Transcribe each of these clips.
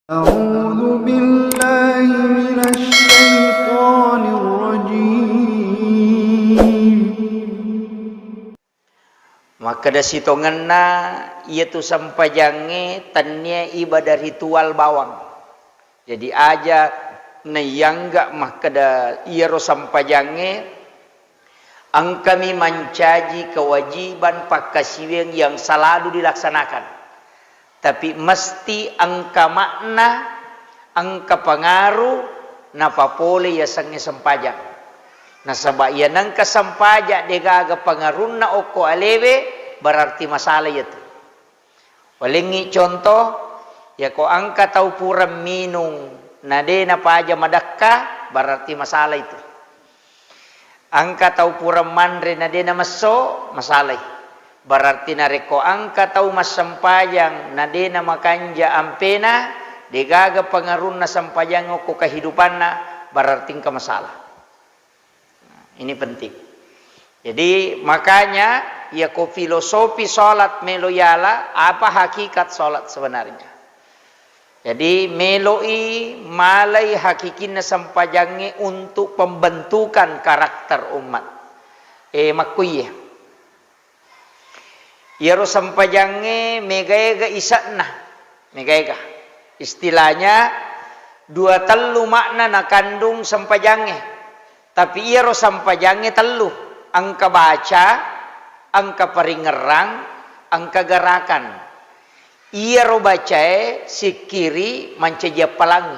أعوذ بالله من الشيطان الرجيم. Maka da sitonganna ieu sampajange tanya ibadah ritual bawang. Jadi aja nayangga maka da ieu sampajange angkami mencaji kewajiban pakasiweng yang selalu dilaksanakan. Tapi mesti angka makna, angka pengaruh, napapole ya sange sampajang. Nasaba iya nangka sampajak degaga pengaruhna oko alewe berarti masalah itu. Walingi contoh ya ko angka tau pura minung nade napa aja madakka berarti masalah itu. Angka tau pura mandre nade na maso masalah. Berarti nareko angka tau mas sampajang nade na makanja ampena degaga pengaruhna sampajang oko kehidupanna berarti ka masalah. Ini penting. Jadi makanya ya ko filosofi salat meloyala apa hakikat salat sebenarnya. Jadi meloi malai hakikinna sampajange untuk pembentukan karakter umat. Makuye. Yaro sampajange megaiga isakna. Megaiga. Istilahnya dua telu makna na kandung sampajange. Tapi iya ro sampajange telu, angka baca, angka paringerang, angka gerakan. Iya ro bacae sikiri manceja palangi.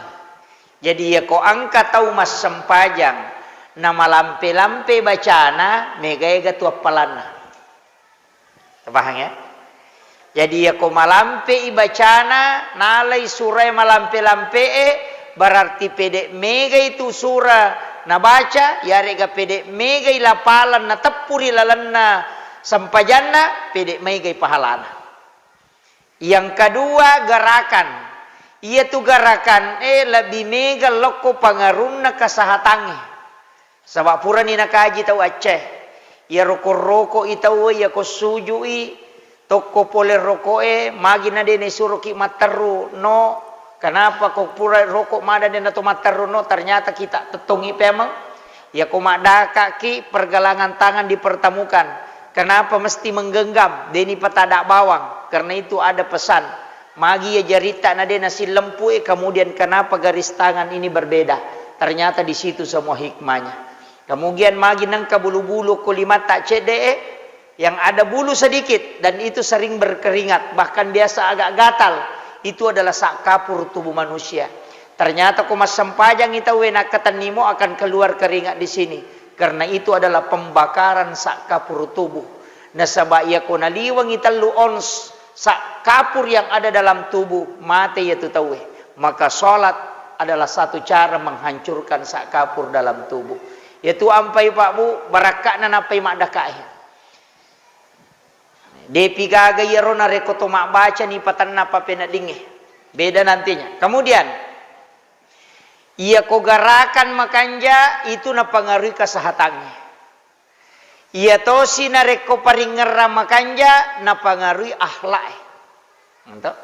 Jadi ya ko angka tau mas sampajang, nama lampe-lampe bacana megaiga tua palana. Paham ya? Jadi ya ko malampe ibacana nalai surah malampe-lampe berarti pede mega itu surah na baca ya rega pede mega lapalan na tepuri lalanna sampajanna pede mega pahalana. Yang kedua gerakan. Iya tu gerakan lebih mega loko pangarunna kasahatange. Sebab pura ni nakaji tau Aceh. Ya roko-roko itau ya ko sujui toko pole rokoe magi na dene suruh ki mataru no. Kenapa kok pura rokok mada den atau mataru no ternyata kita tetongi pemang ya ko madaka ki pergelangan tangan dipertemukan. Kenapa mesti menggenggam deni petada bawang? Karena itu ada pesan. Magi ya jarita na dena si lempu kemudian kenapa garis tangan ini berbeda? Ternyata di situ semua hikmahnya. Kemudian magi nangka bulu-bulu kulimat tak cede yang ada bulu sedikit dan itu sering berkeringat bahkan biasa agak gatal itu adalah sak kapur tubuh manusia. Ternyata kumas sampajang itu wena ketanimo akan keluar keringat di sini karena itu adalah pembakaran sak kapur tubuh. Nasaba iya ko naliwang italu ons sak kapur yang ada dalam tubuh mati yaitu tawe. Maka salat adalah satu cara menghancurkan sak kapur dalam tubuh. Yaitu ampai Pak Bu barakak na napai mak dakai. Depi gaga yero na rekoto mak baca ni patan napa pena dinge. Beda nantinya. Kemudian ia ko garakan makanja itu na pangaruhi kasahatannya. Ia tosi na reko paringera makanja na pangaruhi akhlak. Mantap.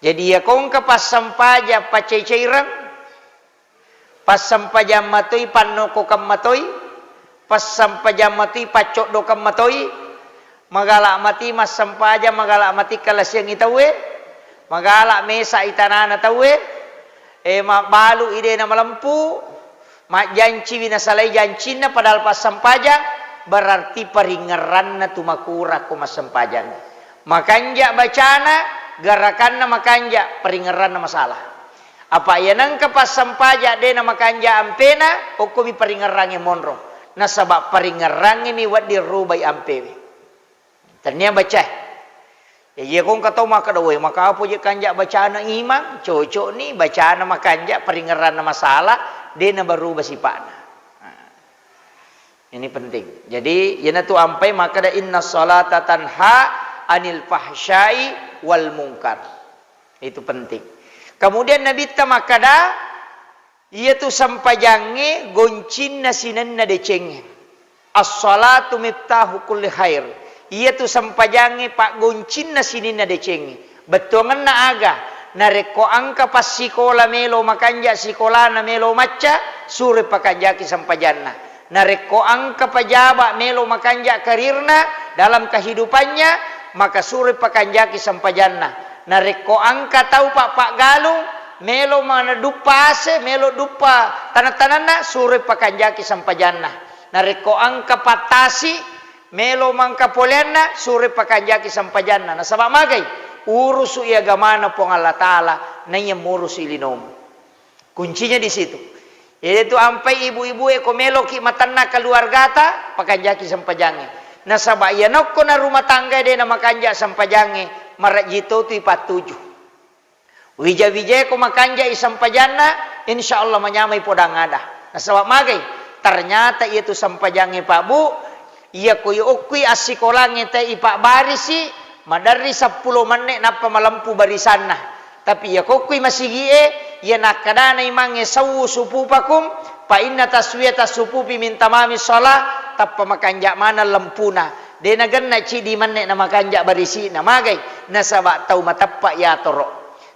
Jadi ia kong kapas sampaja pacai-cairang pas sampajam matoi panoko kam matoi pas sampajam matoi pacok do kam matoi magala mati mas sampaja magala mati kalas yang itawe magala mesa itanana tawe balu ide na malampu mak janci wina salai jancina padahal pas sampajang berarti paringeran na tumakura ko mas sampajang makanja bacana garakanna makanja paringeran na masalah. Apa ya nang kapas sampaja de na makanja ampena hukum paringerange monro. Nasabab paringerange mi wad dirubay ampewe. Ternyata baca. Ya kong katau maka dawe maka apa je kanja bacana imam cocok ni bacana makanja paringeran na masalah de na berubah sipana. Ini penting. Jadi yana tu ampai maka da inna salata tanha anil fahsyai wal munkar. Itu penting. Kemudian Nabi tamakada ia tu sampajange goncin nasinanna decenge. As-salatu miftahu kulli khair. Ia tu sampajange pak goncin nasinina decenge. Betongan na aga nareko angka pas sikola melo makanja sikola na melo macca sure pakanjaki sampajanna. Nareko angka pajaba melo makanja karirna dalam kehidupannya maka sure pakanjaki sampajanna. Nareko angka tahu pak galung melo mana dupa ase melo dupa tanah-tanahna sure pakanjaki sampajanna. Nareko angka patasi melo mangka polenna sure pakanjaki sampajanna. Nasabak magai urusu ia gamana pong Allah Ta'ala na yang murus ilinom. Kuncinya di situ. Yaitu ampai ibu-ibu eko melo ki matanna keluargata pakanjaki sampajange. Nasaba ia nokko na rumah tangga de na makanja sampajange marajito tu 47. Wija-wija ko makanja isampajanna insyaallah menyamai podang ada. Nasaba magai ternyata ia tu sampajange Pak Bu ia ko ukui asikolange te ipak barisi madari 10 menit napa malampu barisanna tapi ya kokui masih gie ya nakadana imange sawu supupakum pa inna taswiyata supupi min tamami shalah tappa makanja mana lampuna de naganna cidi menit na makanja barisi na magai nasaba tau matappa ya toro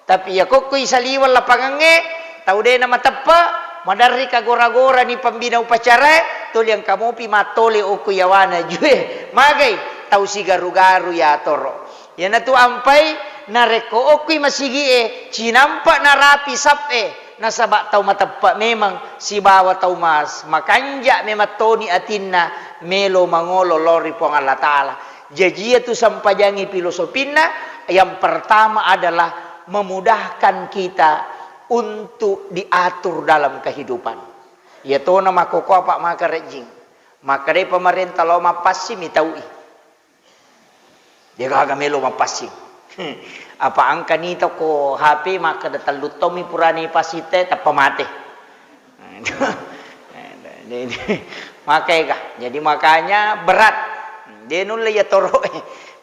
tapi ya kokui saliwal lapangange tau de na matappa madari kagora-gora ni pambina upacara tol yang kamu pi matole okuyawana jue magai tau si garu-garu ya toro. Ya natu ampai nareko okui masigie cinampak narapi sape nasabak tau matappak memang si bawa tau mas makanja mematoni atinna melo mangolo lori pong Allah Ta'ala. Jadi itu sampajangi filosofina yang pertama adalah memudahkan kita untuk diatur dalam kehidupan. Ya to nama koko apa maka rejing maka dari pemerintah lo mapasi mitaui dia kagak melo mapasing. Apa angka nito ko HP maka datalutomi purani pasite tapamate. Makanya jadi makanya berat. Dia nulai ya toro.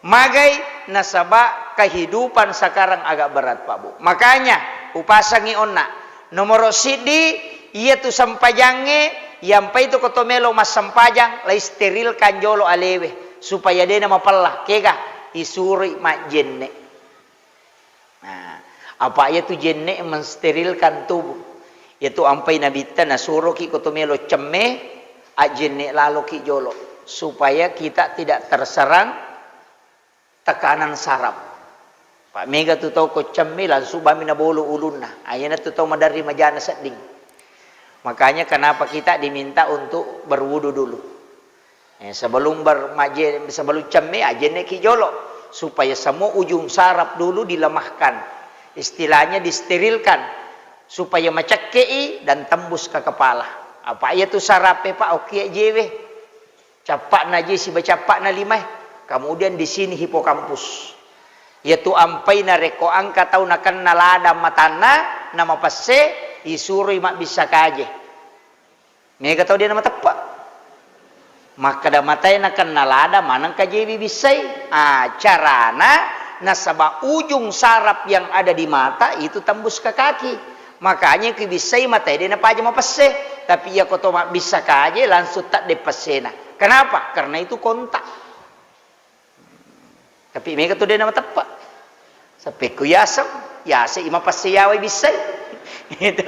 Magai nasaba kehidupan sekarang agak berat Pak Bu. Makanya upasangi onna nomor sidi ia tu sampajange yang pa itu kotomelo mas sampajang lai steril kanjolo alewe supaya dia nama pelah kega isuri mak jenne. Nah, apa itu jenne mensterilkan tubuh. Yaitu ampai nabita nasuro ki kotomelo cemme a jenne lalu ki jolo supaya kita tidak terserang tekanan saraf. Pak mega tu tau ko cemme langsung bamina bolu ulunna. Ayana tu tau madari majana seding. Makanya kenapa kita diminta untuk berwudu dulu. Sebelum cemme ajene ki jolo supaya semua ujung saraf dulu dilemahkan, istilahnya disterilkan supaya macekei dan tembus ke kepala. Apa itu sarape Pak oke jewe capak naji si bacapak na limah kemudian di sini hipokampus yaitu ampai na reko angka tau nakan nalada matana nama passe isuri mak bisa kaje mega tau dia nama tepat maka da matai nakan nalada manang kajebi bisai carana nasaba ujung saraf yang ada di mata itu tembus ke kaki makanya ke bisai matai dia napa aja mau pese tapi ya koto mak bisa kaje langsung tak depesena kenapa karena itu kontak tapi mega tu dia nama tepat sampai ku yasam yase ima pese yawe bisai itu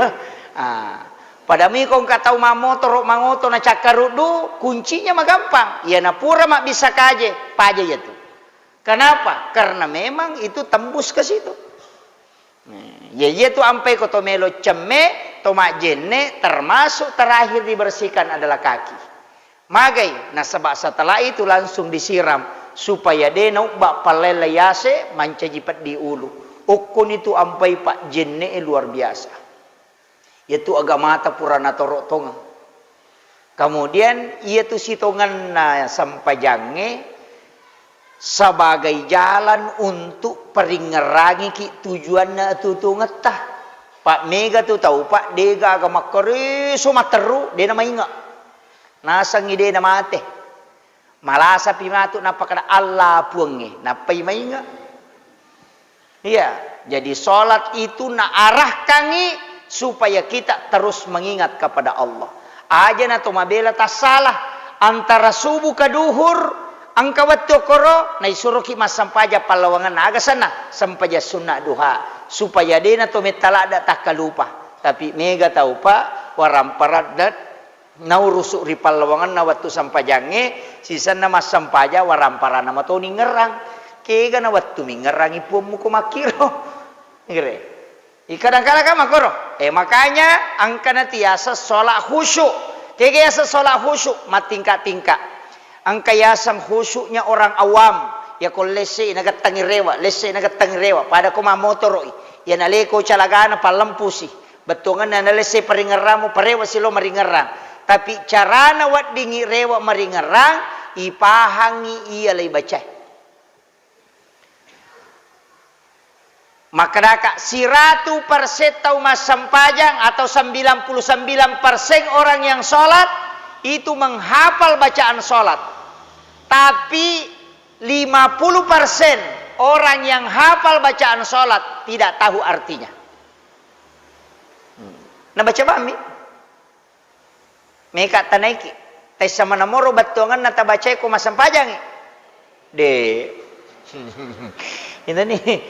pada mi kong katau mamotor mangoto na cakarudu kuncinya mah gampang ya na pura mak bisa kaje paje ya tu kenapa karena memang itu tembus ke situ ya tu ampai koto melo cemme tomak jenne termasuk terakhir dibersihkan adalah kaki magai nasabak setelah itu langsung disiram supaya dia naubak palela yase mancajipat di ulu ukun itu ampai pak jenne luar biasa yaitu agama ta purana torok tonga. Kemudian yaitu sitongan na sampajange sebagai jalan untuk peringerangi ki tujuan na tutu ngetah. Pak mega tu tahu Pak dega agama keriso materu dia nama inga. Nasang ide nama ate. Malasa pimatu napa kada Allah puange napa mainga. Iya, jadi salat itu na arah kangi supaya kita terus mengingat kepada Allah. Aja na to mabela tas salah antara subuh ke duhur Angka waktu koro na isuruh ki mas sampaja palawangan naga sana sampaja sunnah duha supaya dena to metala ada tak lupa. Tapi mega tahu pak waramparat dat nau rusuk ri palawangan na waktu sampajange sisa na mas sampaja waramparan nama to ni ngerang kega na waktu mi ngerang ipumu ko makiro ngere. Kadang-kadang kan makoro. Makanya angka na tiasa sholat khusyuk. Kega yasa sholat khusyuk matingkat-tingkat. Angka yasang khusyuknya orang awam ya ko lese nagatangi rewa pada ko mamotoro ya naleko calagana palampusi betongan na lese paringeramu parewa silo maringerang tapi carana wat dingi rewa maringerang ipahangi iya lay baca maka daka 100% tau mas sampajang atau 99% orang yang sholat itu menghafal bacaan sholat. Tapi 50% orang yang hafal bacaan sholat tidak tahu artinya. Nah baca bami. Meka tanaiki. Tes sama namoro batongan nata baca ko masampajang. De. Ini nih.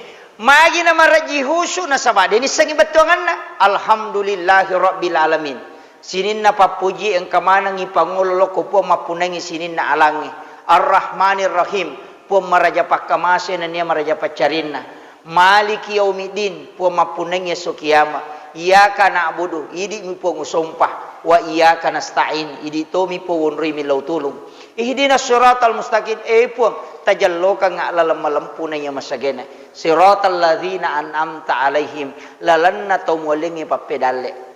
Magi nama raji husu nasabade ini sangi batongan na. Alhamdulillahi rabbil alamin. Sinin na papuji ang kamanang ipangulolo ko po mapunangi sinin na alangi. Ar-Rahmanir Rahim po maraja pakamase na niya maraja pacarin na. Maliki yaumiddin po mapunangi sukiyama. Iyaka na'budu idi mi po ngusumpah. Wa iyaka nasta'in idi to mi po wunri mi lautulong. Ihdina siratal mustaqim po tajallo ka nga lalam-malampu na niya masagena. Siratal ladzina an'amta alaihim lalanna tawmulingi papedale.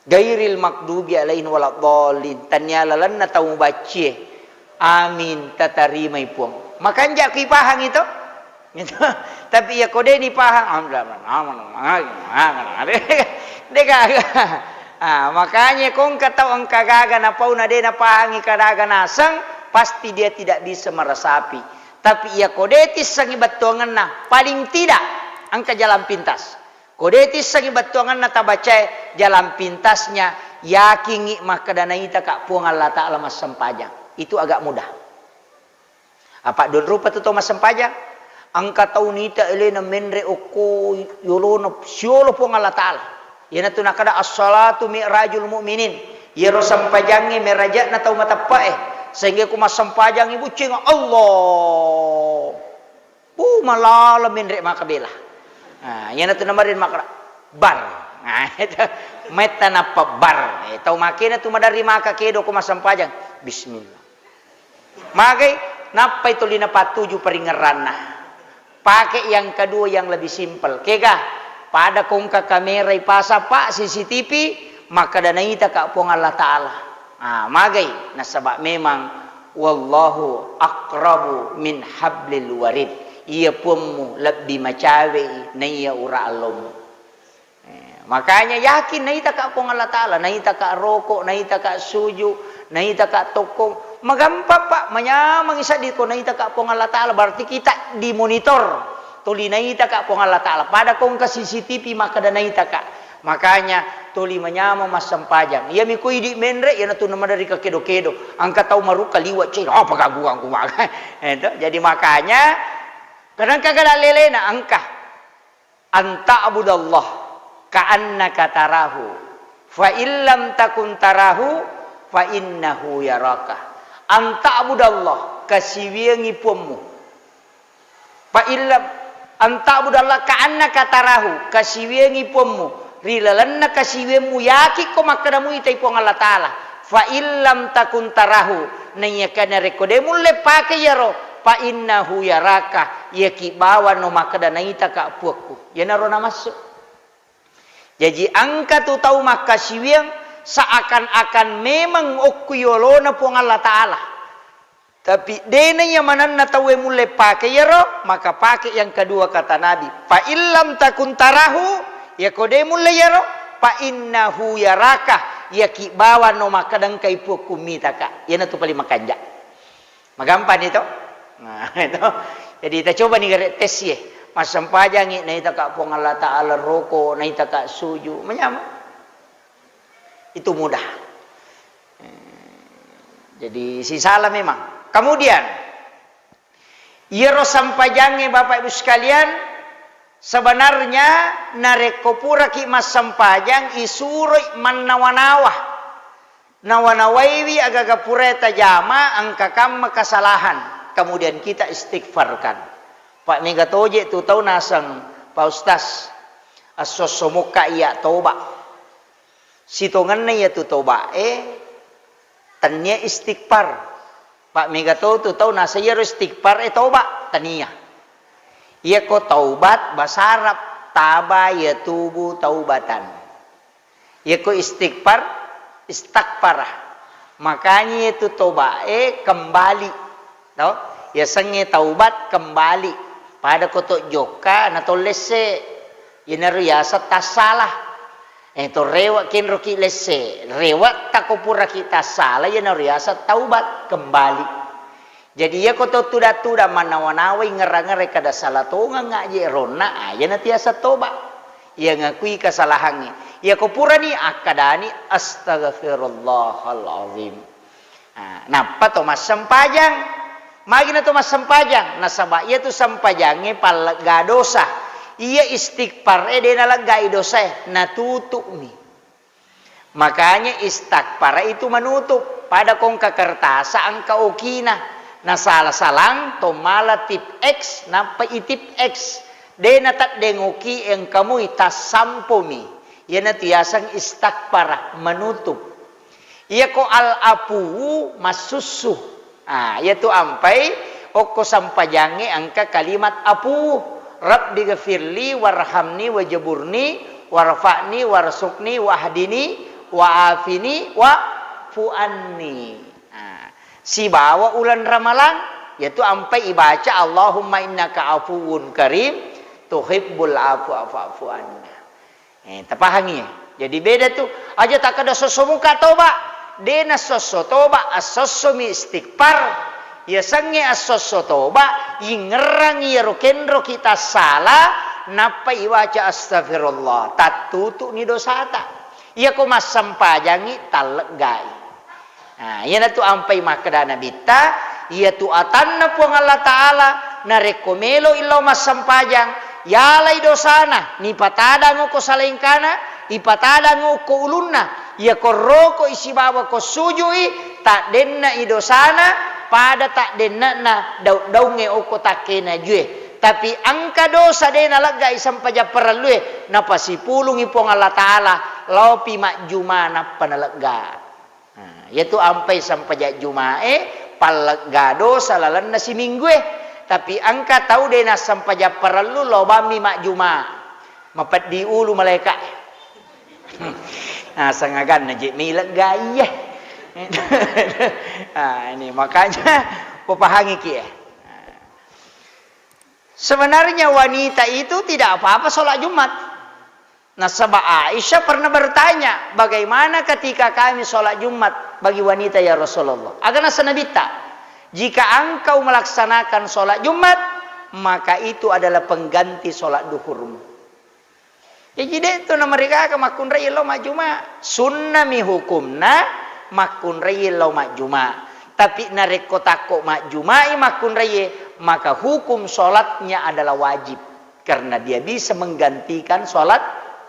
Gairil makdubi alaihim waladhdallin tanyalalan na tamu bacie amin tatarimay puang makanja kipahang itu gitu tapi ya kode ni pahang makanya kung kataw ang kagaga na pau na na pahangi kadaga nasang pasti dia tidak bisa meresapi tapi ya kodetis sang ibatongan na paling tidak ang kajalan pintas kodetis sang ibatuangan na tabaca jalan pintasnya yakin maka danaita kak puang Allah Ta'ala mas sampajang itu agak mudah apa don rupa tu mas sampajang angka taunita elena menre oko yolono siolo puang Allah Ta'ala yana tu nakada as-salatu mi'rajul mu'minin yero sampajangi meraja na tau matapae sehingga ku mas sampajang ibu cing Allah malala menre makabela. Nah, yan nato namarin makra bar. Nah, itu meta napa bar. Tahu makina tu madari maka kedo ko masampajang. Bismillah. Magay napa itu lina patuju peringeran na. Pakai yang kedua yang lebih simpel. Kega pada kong ka kamera ipasa pak CCTV maka danaita ka pong Allah Ta'ala. Magay nasaba memang wallahu aqrabu min hablil warid. Ia pun lebih macawe na iya ura alom. Makanya yakin naita ka pong Allah Ta'ala, naita ka rokok, naita ka suju, naita ka tokong. Magampa pak, manyamang isa dito naita ka pong Allah Ta'ala. Berarti kita dimonitor. Tuli naita ka pong Allah Ta'ala. Pada kong ka CCTV maka da naita ka. Makanya tuli manyamang mas sampajang. Ia mi kuy di menre, yan ito naman dari ka kedo-kedo. Ang kataw maru kaliwat siya, pagaguang kumaga. Jadi makanya kadang-kadang lele na angka anta abudallah ka'annaka tarahu fa illam takun tarahu fa innahu yaraka anta abudallah kasiwiangi pommu fa illam anta abudallah ka'annaka tarahu kasiwiangi pommu rilalanna kasiwianmu yaki ko makadamu itay pong Allah Ta'ala fa illam takun tarahu nanyakana rekodemu lepake yaro pa innahu yaraka yaki bawa no makada naita ka puakku ya naro na masuk jadi angka tu tahu maka siwiang seakan-akan memang okuyolo na po Allah Ta'ala tapi dena yang mana na tahu mulai pakai yaro maka pakai yang kedua kata Nabi pa illam takun tarahu ya kode mulai yaro pa innahu yaraka yaki bawa no makadang kai puakku mitaka ya na tu paling makanja magampan itu. Nah, itu. Jadi kita coba nih tes ya. Mas sampajangi na ita ka pong Allah Ta'ala roko, na ita ka suju, menyama. Itu mudah. Jadi si salah memang. Kemudian iro sampajange Bapak Ibu sekalian, sebenarnya nareko pura ki mas sampajang isuroi manawanawa. Nawanawaiwi agaga pura tajama angka kamma kesalahan. Kemudian kita istighfarkan. Pak Megatoje tu tahu nasang Pak Ustaz asosomuka iya toba. Sitongan na iya tu toba tanya istighfar. Pak Megato tu tahu nasa iya istighfar toba tania. Iya ko taubat bahasa Arab taba ya tubu taubatan. Iya ko istighfar istakparah. Makanya itu toba kembali. Tahu? Ya sange taubat kembali. Pada kotok joka na tolese. Ina riyasa tasalah. Itu rewat kinro ki lese, rewat takopura kita salah ya nariasa taubat kembali. Jadi ya koto tuda manawanawai ngerang-ngerang kada salah tonga ngaji rona ya natiasa tobat. Ya ngakui kesalahannya. Ya kopura ni akadani astaghfirullahalazim. Napa to mas sempajang? Magina to mas sempajang. Nasaba iya tu sempajangnya palaga dosa. Iya istighfar dia nalagai dosa natutup mi. Makanya istighfar itu menutup pada kongka kertasa angka okina na salah-salang to mala tip X napa itip X de natat dengoki yang kamu itas sampomi ya natiasang istighfar menutup. Iya ko al apu masusu yaitu ampai oko sampajange angka kalimat apu. Rabbi ghafirli warhamni wajaburni warfa'ni warsukni wahdini wa'afini wa'fu'anni. Si bawa ulan ramalan yaitu ampai ibaca Allahumma innaka afuwun karim tuhibbul afwa fa'fu anna. Tapahangi ya. Jadi beda tuh. Aja tak ada sosomuka toba. Dena soso toba asosomi istighfar. Ya sange asoso toba ingerang ya rokenro kita salah napa iwaca astagfirullah tatutu ni dosata ya ko mas sampajangi talgai. Ya tu ampai makadana bita ya tu atanna puang Allah taala na rekomelo ilo mas sampajang yalai dosana ni patada ngo ko salengkana ipatada ngo ko ulunna ya ko roko isi bawa ko sujui tak denna idosana pada tak denna na daunge oko takena jue tapi angka dosa dena lagai sampaja peralue na pasipulung ipong Allah taala lopi mak juma na panalaga yaitu ampai sampaja jumae palaga dosa lalan na si minggue tapi angka tahu dena sampaja perlu lobami mak juma mapat diulu malaikat sangagan na je milaga iya. Ini makanya pepahangi kia. Sebenarnya wanita itu tidak apa-apa sholat Jumat. Nasabah Aisyah pernah bertanya, bagaimana ketika kami sholat Jumat bagi wanita ya Rasulullah? Agana sanabita, jika engkau melaksanakan sholat Jumat, maka itu adalah pengganti sholat duhurmu. Ya jadi itu nama mereka kemakun raya lo majuma sunnah mi hukumna makun raya lo majuma. Tapi nareko tako majumai makun raya maka hukum sholatnya adalah wajib karena dia bisa menggantikan sholat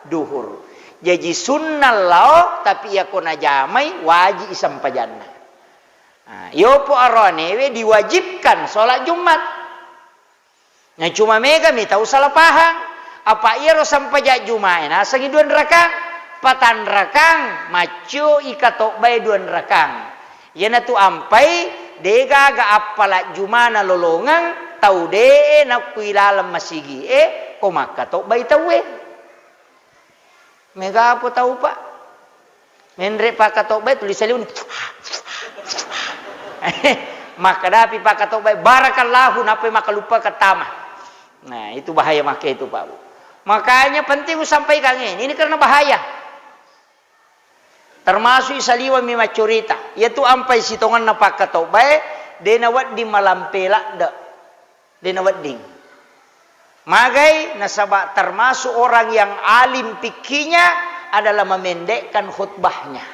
duhur. Jadi sunnah lo tapi ya kona jamai wajib isampajana. Yopo aronewe diwajibkan sholat Jumat. Nah cuma mega mi tahu salah paham. Apa iro sampajak Jumat? Nah sangi duan rakang, patan rakang, macu ikatok bay duan rakang. Yana tu ampai dega ga apala Jumana lolongang tau de na kuilalam masigi komaka tok bay tawe. Mega apa tahu pak? Menre pak katok bay tulisannya maka dapi pak katok bay barakallahu nape maka lupa ketama. Nah itu bahaya maka itu pak. Makanya penting sampaikan ini karena bahaya. Termasuk isaliwa mi macurita, yaitu ampai sitongan na pakato bae denawat di malam pelak da. Denawat ding. Magai nasaba termasuk orang yang alim fikihnya adalah memendekkan khutbahnya.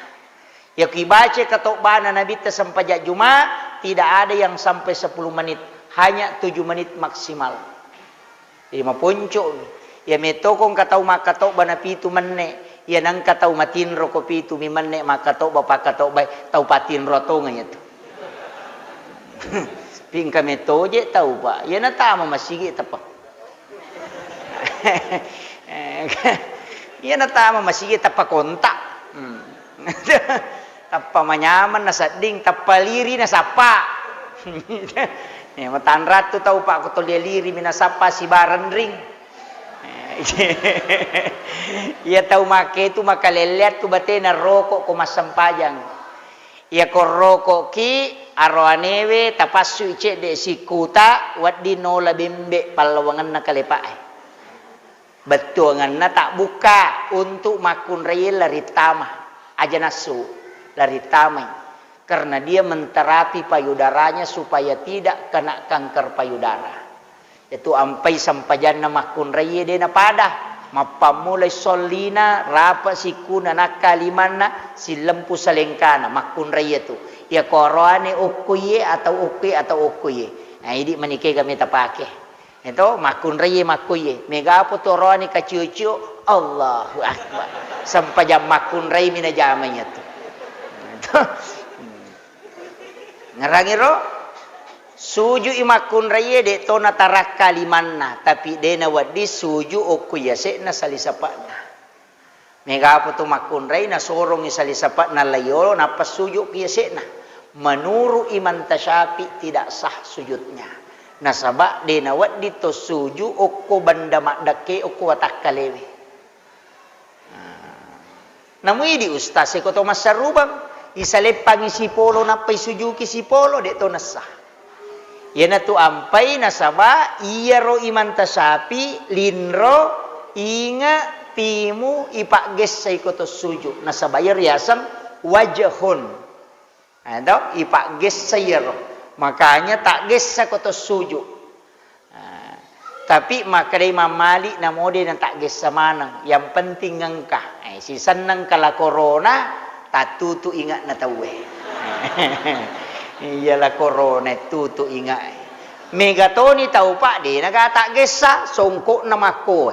Ya kibace katok bana Nabi ta sampajak Jumat tidak ada yang sampai 10 menit. Hanya 7 menit maksimal. Jadi mapunco. Ya metokong katau makatau bana pitu menne. Ya nang katau matin roko pitu mi menne makatau bapak katau bay tau patin rotongan itu. Pingka metoje tahu pak. Ya na tama masigi tapa. Ya na tama masigi tapa kontak. Tapa manyaman na sading tapa liri na sapa. Ya matan ratu tahu pak ko liri mina sapa si baran ring. Ia tahu make itu makalelet tu bate na rokok ko masampajang. Ia ko rokok ki aroanewe tapasu ice de sikuta waddi nola bembe palawangan na kalepae. Betuangan na tak buka untuk makun raya lari tama aja nasu lari tamai karena dia menterapi payudaranya supaya tidak kena kanker payudara. Itu ampai sampajan na makun raya de na pada mapamulai solina rapa sikuna nakalimana si lempu salengkana makun raya tu ya koroane okuye atau okuye nah ini menike kami tapake itu makun raya makuye mega apa tu roane kaciu-ciu Allahu akbar sampai jam makun raya mina jamanya tu ngarangiro suju imakun raya de to na taraka limanna tapi de na wadi suju okuya se na salisapana mega apa tu makun raya na sorong salisapat na layo na pasuju kiya se na menuru iman tasyafi tidak sah sujudnya nasaba de na wadi to suju okko banda makdake okko watakalewe namui di ustaz ko to masarubang isalepang si polo na pay sujuki si polo de to nasah. Yana tu ampai nasaba iya ro iman tasapi linro inga timu ipak gesai koto suju nasaba riasam wajahun ada ipak gesai ro makanya tak gesa koto suju tapi maka Imam Malik namode na tak gesa mana yang penting ngengkah si senang kala corona tatutu ingat na tawe iyalah corona tutu ingat megatoni tahu pak di naga tak gesa songkok na mako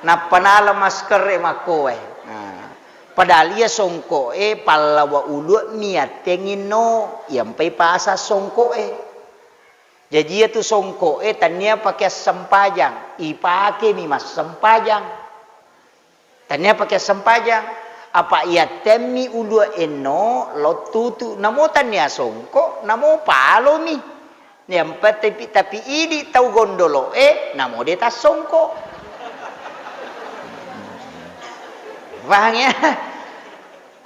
na panala masker mako padahal ia songkok palawa ulu niat tengino yang pai pasa songkok jadi itu songkok tania pakai sempajang ipake mi mas sempajang tania pakai sempajang apa ia temi ulu eno lo tutu namo tania songko namo palo mi yang tapi ini tahu gondolo namo dia tas songko paham ya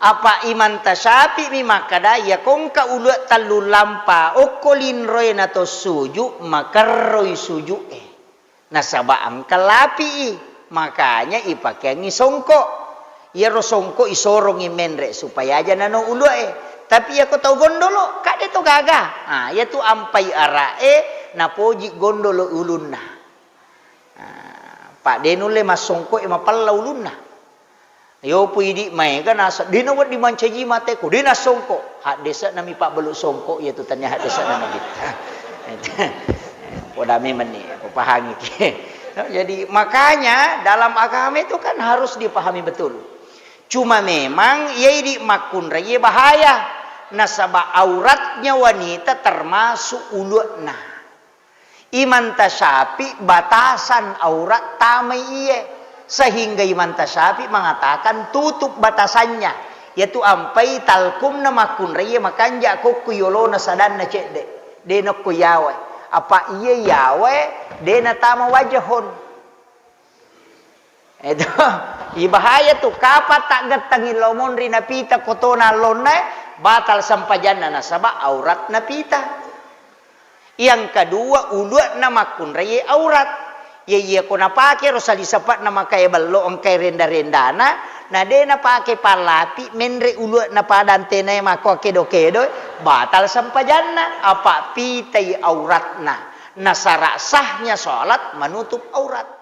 apa iman tasapi mi makada ya kongka ulu talu lampa okolin roy nato suju makarroy suju nasaba angkalapi makanya ipakengi songko ya rosongko isorong imenre supaya aja nano ulu tapi ya ko tau gondolo kade to gaga ya tu ampai arae napoji gondolo ulunna pak denule masongko mapalla ulunna yo puidi mai kan asa dina wad dimancaji mate ko dina songko hak desa nami pak beluk songko ya tu tanya hak desa nami kita podame meni pahami jadi makanya dalam agama itu kan harus dipahami betul. Cuma memang yaitu makun raya bahaya. Nasaba auratnya wanita termasuk ulutna. Iman tasyafi batasan aurat tamai iye. Sehingga Iman tasyafi mengatakan tutup batasannya. Yaitu ampai talkum na makun raya makanja ko kuyolo na sadan na cek de. Dena kuyawe. Apa iye yawe dena tama wajahon. Itu ibahaya tu kapat tak getangin lomon rina pita kotona lonai batal sampajana nasaba aurat na pita. Yang kedua uluat na makun raya aurat. Iya ko napake rosali sapat na makaya ballo ang kay renda-rendana na de na pake palapi menre uluat na padante na mako kedo-kedo batal sampajana apa pitay aurat na nasara sahnya salat menutup aurat.